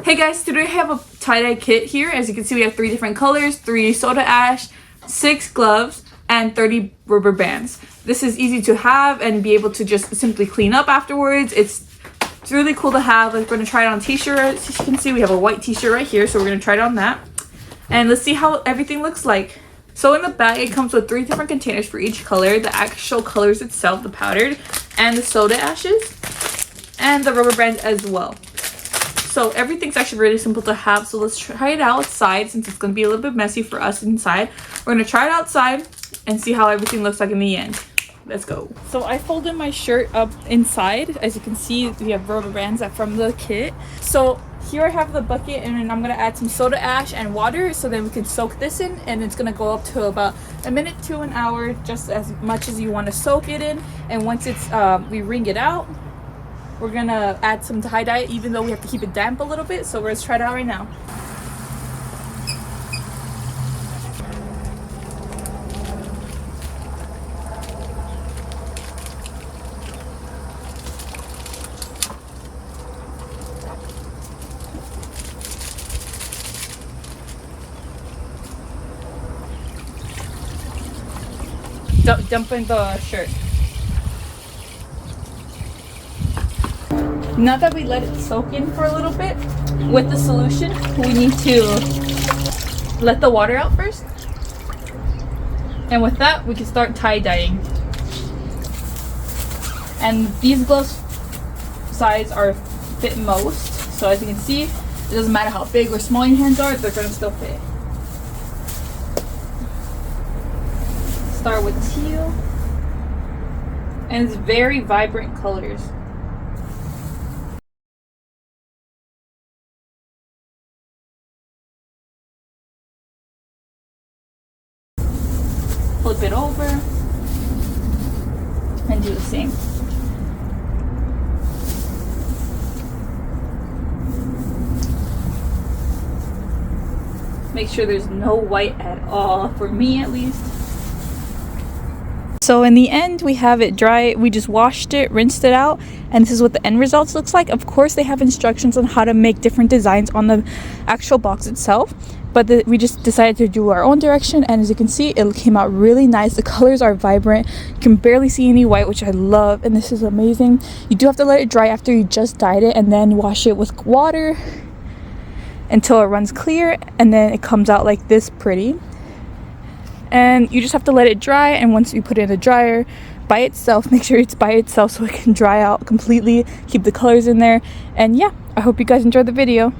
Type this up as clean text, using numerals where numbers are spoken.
Hey guys, today I have a tie-dye kit here. As you can see, we have 3 different colors, 3 soda ash, 6 gloves, and 30 rubber bands. This is easy to have and be able to just simply clean up afterwards. It's really cool to have. We're going to try it on t-shirts. As you can see, we have a white t-shirt right here, so we're going to try it on that. And let's see how everything looks like. So in the bag, it comes with 3 different containers for each color. The actual colors itself, the powdered, and the soda ashes, and the rubber bands as well. So everything's actually really simple to have. So let's try it outside since it's going to be a little bit messy for us inside. We're going to try it outside and see how everything looks like in the end. Let's go. So I folded my shirt up inside. As you can see, we have rubber bands from the kit. So here I have the bucket, and then I'm going to add some soda ash and water so then we can soak this in, and it's going to go up to about a minute to an hour, just as much as you want to soak it in. And once it's we wring it out, we're gonna add some tie-dye, even though we have to keep it damp a little bit. So let's try it out right now. Dump in the shirt. Now that we let it soak in for a little bit with the solution, we need to let the water out first. And with that, we can start tie-dyeing. And these gloves size are fit most. So as you can see, it doesn't matter how big or small your hands are, they're gonna still fit. Start with teal. And it's very vibrant colors. Flip it over and do the same. Make sure there's no white at all, for me at least. So in the end, we have it dry. We just washed it, rinsed it out, and this is what the end results looks like. Of course, they have instructions on how to make different designs on the actual box itself, but we just decided to do our own direction, and as you can see, it came out really nice. The colors are vibrant. You can barely see any white, which I love, and this is amazing. You do have to let it dry after you just dyed it, and then wash it with water until it runs clear, and then it comes out like this pretty. And you just have to let it dry, and once you put it in the dryer by itself, make sure it's by itself so it can dry out completely, keep the colors in there. And yeah, I hope you guys enjoyed the video.